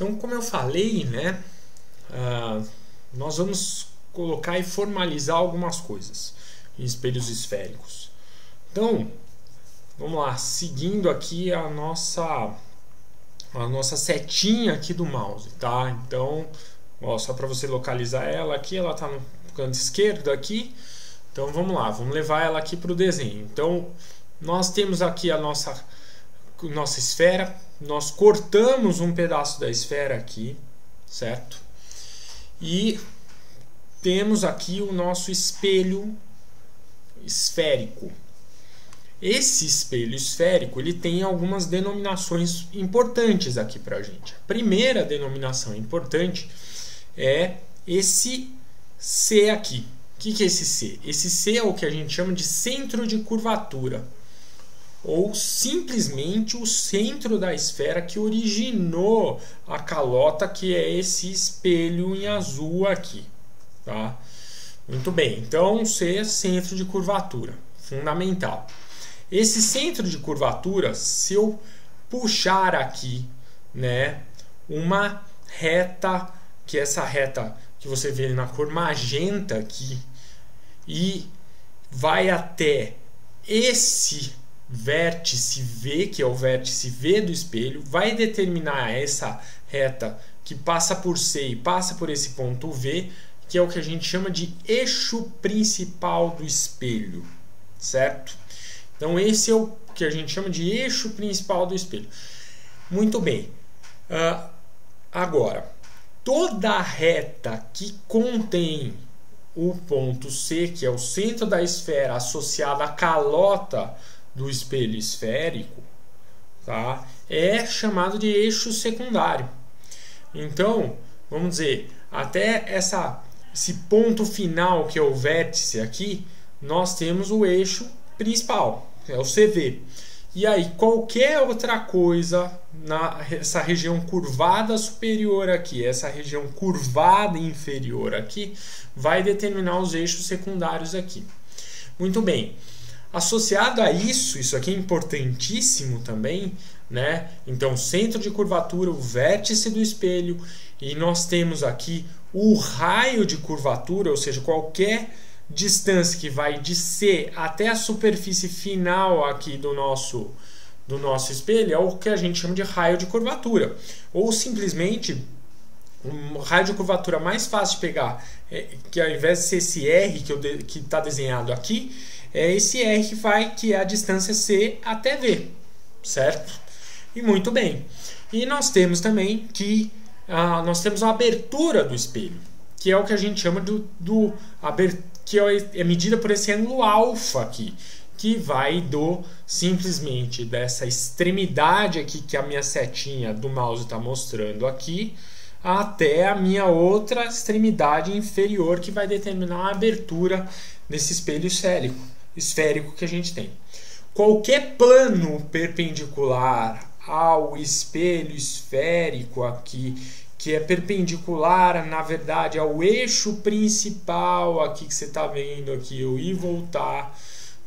Então, como eu falei, né, nós vamos colocar e formalizar algumas coisas em espelhos esféricos. Então, vamos lá, seguindo aqui a nossa setinha aqui do mouse, tá? Então, ó, só para você localizar ela aqui, ela está no canto esquerdo aqui. Então, vamos lá, vamos levar ela aqui para o desenho. Então, nós temos aqui a nossa esfera, nós cortamos um pedaço da esfera aqui, certo? E temos aqui o nosso espelho esférico. Esse espelho esférico ele tem algumas denominações importantes aqui para a gente. A primeira denominação importante é esse C aqui. O que é esse C? Esse C é o que a gente chama de centro de curvatura, ou simplesmente o centro da esfera que originou a calota, que é esse espelho em azul aqui, tá? Muito bem, então C é centro de curvatura, fundamental. Esse centro de curvatura, se eu puxar aqui, né, uma reta, que é essa reta que você vê na cor magenta aqui, e vai até esse vértice V, que é o vértice V do espelho, vai determinar essa reta que passa por C e passa por esse ponto V, que é o que a gente chama de eixo principal do espelho, certo? Então esse é o que a gente chama de eixo principal do espelho. Muito bem. Agora, toda reta que contém o ponto C, que é o centro da esfera associado à calota do espelho esférico, tá? É chamado de eixo secundário. Então, vamos dizer, até esse ponto final, que é o vértice aqui, nós temos o eixo principal, é o CV. E aí, qualquer outra coisa nessa região curvada superior aqui, essa região curvada inferior aqui, vai determinar os eixos secundários aqui. Muito bem. Associado a isso aqui é importantíssimo também, né? Então, centro de curvatura, o vértice do espelho, e nós temos aqui o raio de curvatura, ou seja, qualquer distância que vai de C até a superfície final aqui do nosso espelho é o que a gente chama de raio de curvatura. Ou simplesmente, um raio de curvatura mais fácil de pegar, que ao invés de ser esse R que está desenhado aqui, é esse R que é a distância C até V, certo? E muito bem. E nós temos também nós temos a abertura do espelho, que é o que a gente chama que é medida por esse ângulo alfa aqui, que vai simplesmente dessa extremidade aqui que a minha setinha do mouse está mostrando aqui, até a minha outra extremidade inferior, que vai determinar a abertura desse espelho esférico que a gente tem. Qualquer plano perpendicular ao espelho esférico aqui, que é perpendicular, na verdade, ao eixo principal aqui que você está vendo aqui, eu ir e voltar,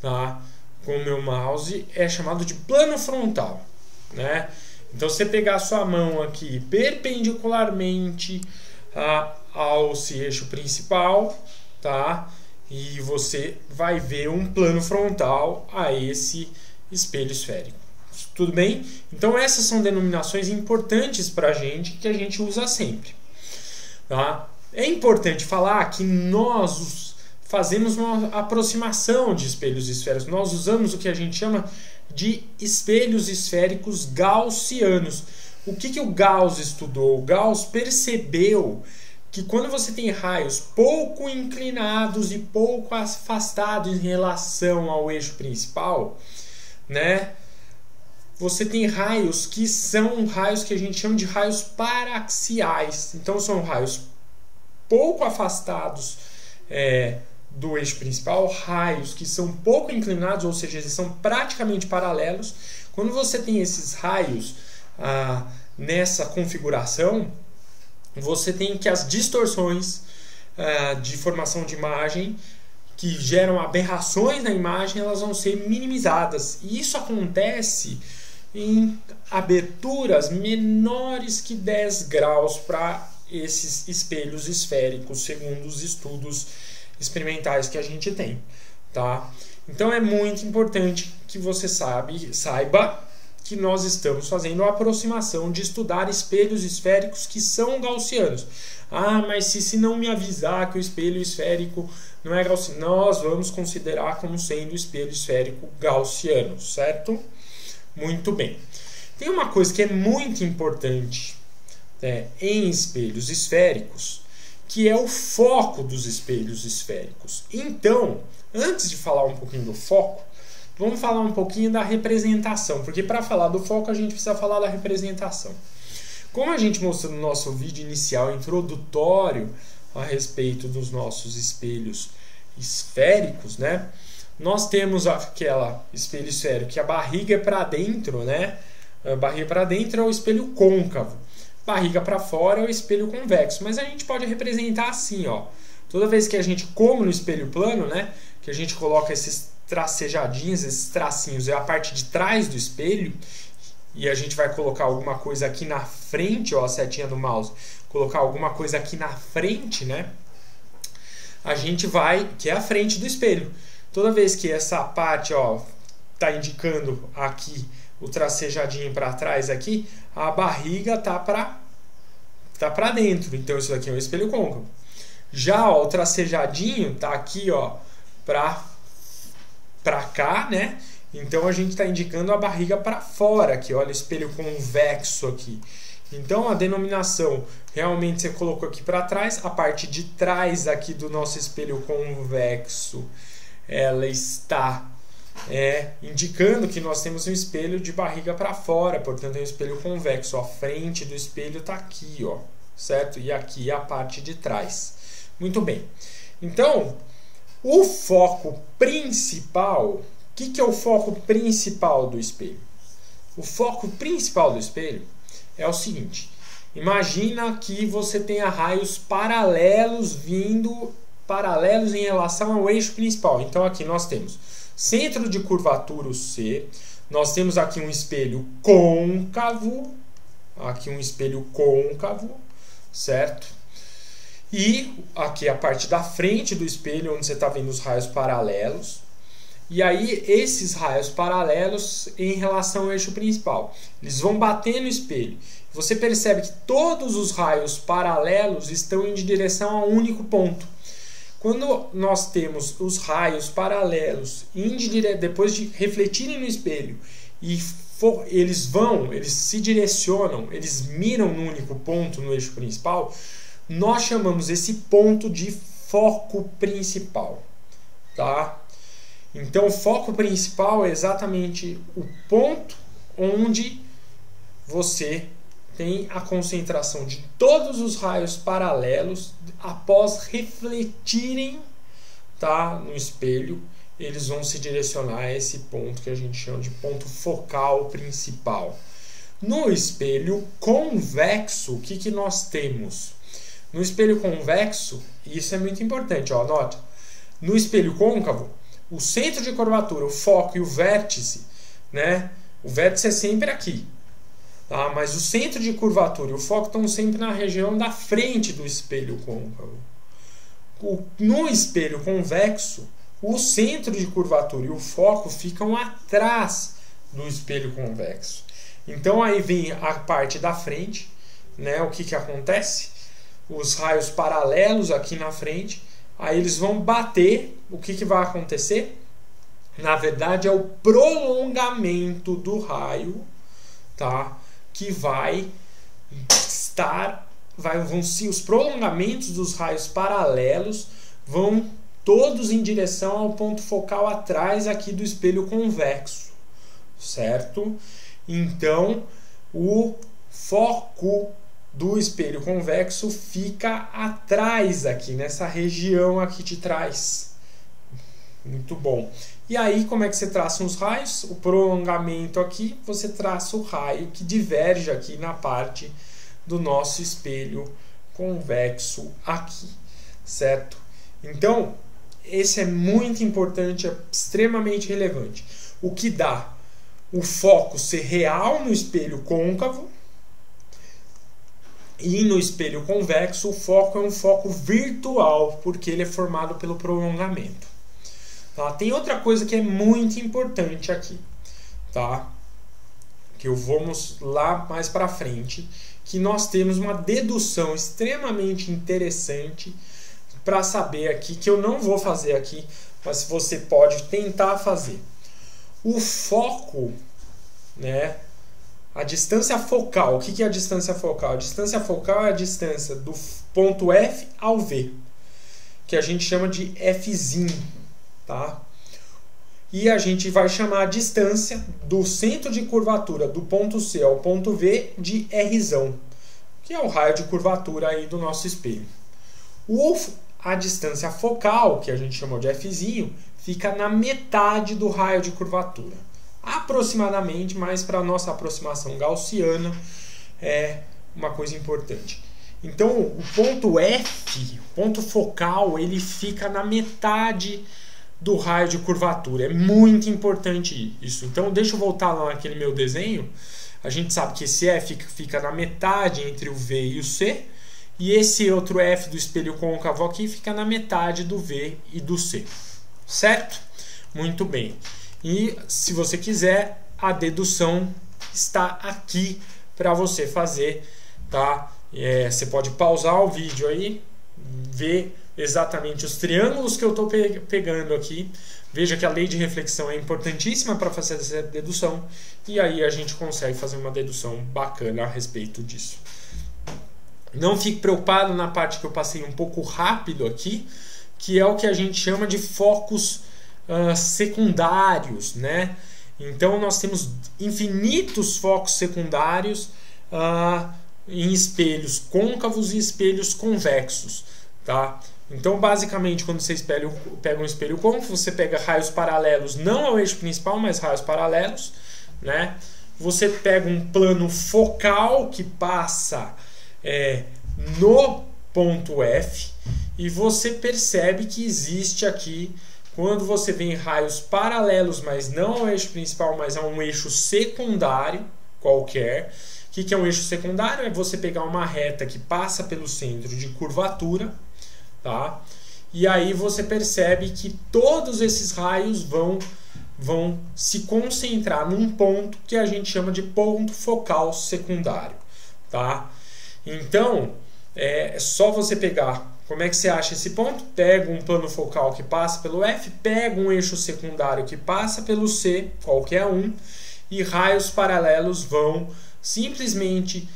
tá, com o meu mouse, é chamado de plano frontal, né? Então, você pegar a sua mão aqui perpendicularmente ao eixo principal, tá? E você vai ver um plano frontal a esse espelho esférico. Tudo bem? Então essas são denominações importantes para a gente, que a gente usa sempre. Tá? É importante falar que nós fazemos uma aproximação de espelhos esféricos. Nós usamos o que a gente chama de espelhos esféricos gaussianos. O que o Gauss estudou? O Gauss percebeu que quando você tem raios pouco inclinados e pouco afastados em relação ao eixo principal, né, você tem raios que são raios que a gente chama de raios paraxiais. Então são raios pouco afastados do eixo principal, raios que são pouco inclinados, ou seja, eles são praticamente paralelos. Quando você tem esses raios nessa configuração, você tem que as distorções de formação de imagem que geram aberrações na imagem, elas vão ser minimizadas. E isso acontece em aberturas menores que 10 graus para esses espelhos esféricos, segundo os estudos experimentais que a gente tem, tá? Então é muito importante que você saiba que nós estamos fazendo a aproximação de estudar espelhos esféricos que são gaussianos. Ah, mas se não me avisar que o espelho esférico não é gaussiano, nós vamos considerar como sendo espelho esférico gaussiano, certo? Muito bem. Tem uma coisa que é muito importante, né, em espelhos esféricos, que é o foco dos espelhos esféricos. Então, antes de falar um pouquinho do foco, vamos falar um pouquinho da representação, porque para falar do foco a gente precisa falar da representação. Como a gente mostrou no nosso vídeo inicial introdutório a respeito dos nossos espelhos esféricos, né? Nós temos aquela espelho esférico que a barriga é para dentro, né? A barriga para dentro é o espelho côncavo. Barriga para fora é o espelho convexo. Mas a gente pode representar assim, ó. Toda vez que a gente, como no espelho plano, né? Que a gente coloca esses tracejadinhos, esses tracinhos, é a parte de trás do espelho. E a gente vai colocar alguma coisa aqui na frente, ó, a setinha do mouse. Colocar alguma coisa aqui na frente, né? A gente vai, que é a frente do espelho. Toda vez que essa parte, ó, tá indicando aqui o tracejadinho para trás aqui, a barriga tá para dentro. Então isso aqui é um espelho côncavo. Já, ó, o tracejadinho tá aqui, ó, para cá, né? Então a gente está indicando a barriga para fora aqui, olha o espelho convexo aqui. Então a denominação realmente você colocou aqui para trás, a parte de trás aqui do nosso espelho convexo, ela está indicando que nós temos um espelho de barriga para fora, portanto é um espelho convexo. A frente do espelho está aqui, ó, certo? E aqui a parte de trás. Muito bem. Então, o foco principal, o que é o foco principal do espelho? O foco principal do espelho é o seguinte: imagina que você tenha raios paralelos paralelos em relação ao eixo principal. Então aqui nós temos centro de curvatura, o C, nós temos aqui um espelho côncavo, certo? E aqui a parte da frente do espelho, onde você está vendo os raios paralelos. E aí esses raios paralelos em relação ao eixo principal, eles vão bater no espelho. Você percebe que todos os raios paralelos estão em direção a um único ponto. Quando nós temos os raios paralelos depois de refletirem no espelho e eles se direcionam, eles miram no único ponto no eixo principal, nós chamamos esse ponto de foco principal, tá? Então, o foco principal é exatamente o ponto onde você tem a concentração de todos os raios paralelos após refletirem, tá, no espelho. Eles vão se direcionar a esse ponto que a gente chama de ponto focal principal. No espelho convexo, o que nós temos? No espelho convexo, e isso é muito importante, ó, nota. No espelho côncavo, o centro de curvatura, o foco e o vértice, né? O vértice é sempre aqui, tá? Mas o centro de curvatura e o foco estão sempre na região da frente do espelho côncavo. No espelho convexo, o centro de curvatura e o foco ficam atrás do espelho convexo. Então aí vem a parte da frente, né? O que acontece? Os raios paralelos aqui na frente, aí eles vão bater. O que vai acontecer? Na verdade é o prolongamento do raio, tá? Que os prolongamentos dos raios paralelos vão todos em direção ao ponto focal atrás aqui do espelho convexo, certo? Então o foco do espelho convexo fica atrás aqui, nessa região aqui de trás. Muito bom. E aí, como é que você traça os raios? O prolongamento aqui, você traça o raio que diverge aqui na parte do nosso espelho convexo aqui, certo? Então, esse é muito importante, é extremamente relevante. O que dá o foco ser real no espelho côncavo, e no espelho convexo o foco é um foco virtual, porque ele é formado pelo prolongamento. Tá? Tem outra coisa que é muito importante aqui, tá? Que eu vou lá mais para frente, que nós temos uma dedução extremamente interessante para saber aqui, que eu não vou fazer aqui, mas você pode tentar fazer. O foco, né? A distância focal. O que é a distância focal? A distância focal é a distância do ponto F ao V, que a gente chama de Fzinho, tá? E a gente vai chamar a distância do centro de curvatura do ponto C ao ponto V de Rzão, que é o raio de curvatura aí do nosso espelho. A distância focal, que a gente chamou de Fzinho, fica na metade do raio de curvatura. Aproximadamente, mas para a nossa aproximação gaussiana é uma coisa importante. Então, o ponto F, o ponto focal, ele fica na metade do raio de curvatura. É muito importante isso. Então, deixa eu voltar lá naquele meu desenho. A gente sabe que esse F fica na metade entre o V e o C, e esse outro F do espelho côncavo aqui fica na metade do V e do C. Certo? Muito bem. E se você quiser, a dedução está aqui para você fazer, tá? Você pode pausar o vídeo aí, ver exatamente os triângulos que eu estou pegando aqui. Veja que a lei de reflexão é importantíssima para fazer essa dedução, e aí a gente consegue fazer uma dedução bacana a respeito disso. Não fique preocupado na parte que eu passei um pouco rápido aqui, que é o que a gente chama de focos secundários, né? Então nós temos infinitos focos secundários em espelhos côncavos e espelhos convexos, tá? Então basicamente quando você pega um espelho côncavo, você pega raios paralelos não ao eixo principal, mas raios paralelos, né? Você pega um plano focal que passa no ponto F, e você percebe que existe aqui, quando você vê em raios paralelos, mas não ao eixo principal, mas a um eixo secundário qualquer. O que é um eixo secundário? É você pegar uma reta que passa pelo centro de curvatura, tá? E aí você percebe que todos esses raios vão se concentrar num ponto que a gente chama de ponto focal secundário, tá? Então, é só você pegar. Como é que você acha esse ponto? Pega um plano focal que passa pelo F, pega um eixo secundário que passa pelo C, qualquer um, e raios paralelos vão simplesmente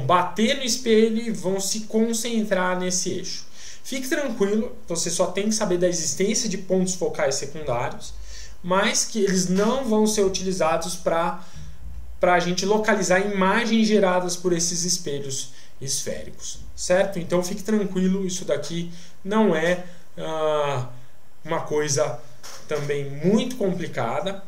bater no espelho e vão se concentrar nesse eixo. Fique tranquilo, você só tem que saber da existência de pontos focais secundários, mas que eles não vão ser utilizados para a gente localizar imagens geradas por esses espelhos esféricos, certo? Então fique tranquilo, isso daqui não é uma coisa também muito complicada,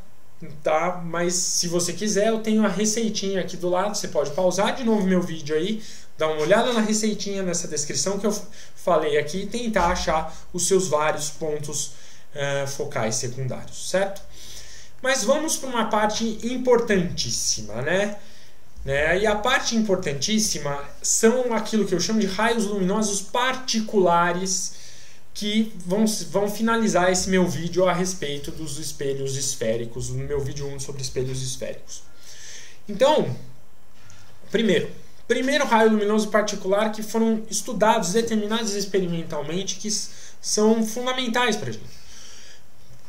tá? Mas se você quiser, eu tenho a receitinha aqui do lado, você pode pausar de novo meu vídeo aí, dar uma olhada na receitinha nessa descrição que eu falei aqui e tentar achar os seus vários pontos focais secundários, certo? Mas vamos para uma parte importantíssima, né? E a parte importantíssima são aquilo que eu chamo de raios luminosos particulares, que vão finalizar esse meu vídeo a respeito dos espelhos esféricos, no meu vídeo 1 sobre espelhos esféricos. Então, primeiro raio luminoso particular que foram estudados, determinados experimentalmente, que são fundamentais para a gente.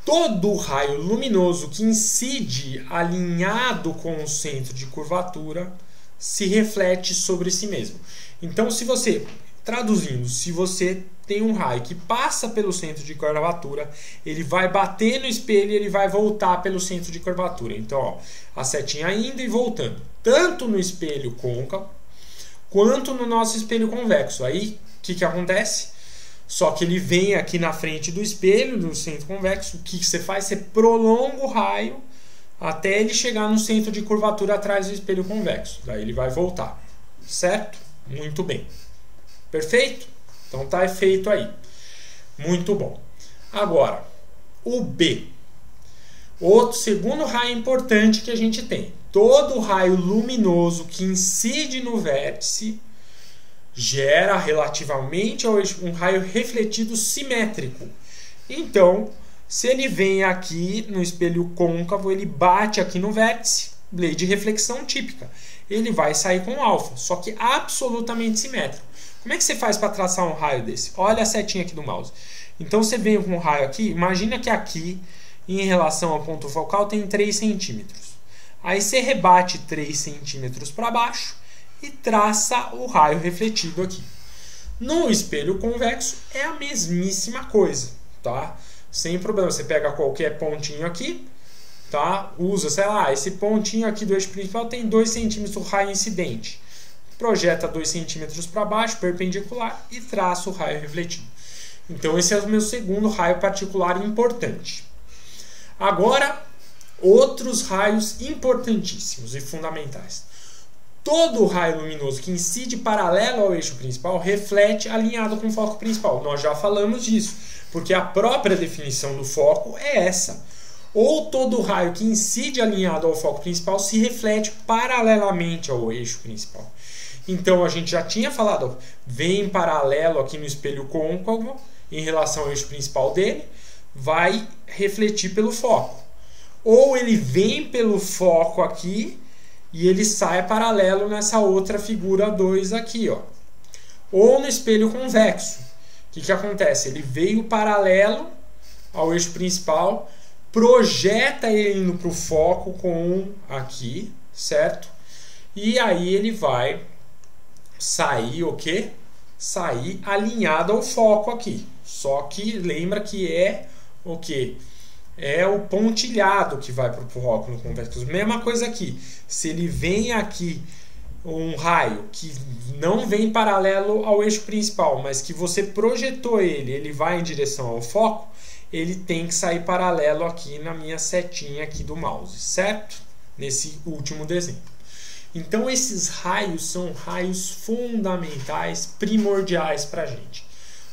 Todo raio luminoso que incide alinhado com o centro de curvatura se reflete sobre si mesmo. Então, traduzindo, se você tem um raio que passa pelo centro de curvatura, ele vai bater no espelho e ele vai voltar pelo centro de curvatura. Então, ó, a setinha indo e voltando, tanto no espelho côncavo quanto no nosso espelho convexo. Aí, o que acontece? Só que ele vem aqui na frente do espelho, do centro convexo. O que você faz? Você prolonga o raio até ele chegar no centro de curvatura atrás do espelho convexo. Daí ele vai voltar. Certo? Muito bem. Perfeito? Então tá feito aí. Muito bom. Agora, o B. Outro segundo raio importante que a gente tem. Todo raio luminoso que incide no vértice gera relativamente ao eixo um raio refletido simétrico. Então, se ele vem aqui no espelho côncavo, ele bate aqui no vértice, lei de reflexão típica. Ele vai sair com alfa, só que absolutamente simétrico. Como é que você faz para traçar um raio desse? Olha a setinha aqui do mouse. Então você vem com um raio aqui, imagina que aqui, em relação ao ponto focal, tem 3 centímetros. Aí você rebate 3 centímetros para baixo e traça o raio refletido aqui. No espelho convexo é a mesmíssima coisa, tá? Sem problema, você pega qualquer pontinho aqui, tá? Usa, sei lá, esse pontinho aqui do eixo principal tem 2 centímetros o raio incidente. Projeta 2 centímetros para baixo, perpendicular, e traça o raio refletido. Então esse é o meu segundo raio particular importante. Agora, outros raios importantíssimos e fundamentais. Todo raio luminoso que incide paralelo ao eixo principal reflete alinhado com o foco principal. Nós já falamos disso, porque a própria definição do foco é essa. Ou todo raio que incide alinhado ao foco principal se reflete paralelamente ao eixo principal. Então a gente já tinha falado, vem paralelo aqui no espelho côncavo em relação ao eixo principal dele, vai refletir pelo foco. Ou ele vem pelo foco aqui e ele sai paralelo nessa outra figura 2 aqui, ó. Ou no espelho convexo. O que acontece? Ele veio paralelo ao eixo principal, projeta ele indo para o foco com aqui, certo? E aí ele vai sair o quê? Sair alinhado ao foco aqui. Só que lembra que é o quê? É o pontilhado que vai para o foco no convexo. Mesma coisa aqui. Se ele vem aqui um raio que não vem paralelo ao eixo principal, mas que você projetou ele, ele vai em direção ao foco, ele tem que sair paralelo aqui na minha setinha aqui do mouse, certo? Nesse último desenho. Então esses raios são raios fundamentais, primordiais para a gente,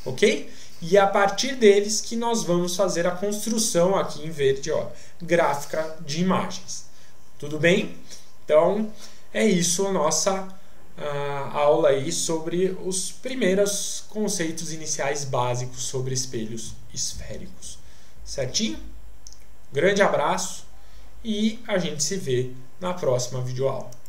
ok? E é a partir deles que nós vamos fazer a construção aqui em verde, ó, gráfica de imagens. Tudo bem? Então é isso a nossa aula aí sobre os primeiros conceitos iniciais básicos sobre espelhos esféricos. Certinho? Grande abraço e a gente se vê na próxima videoaula.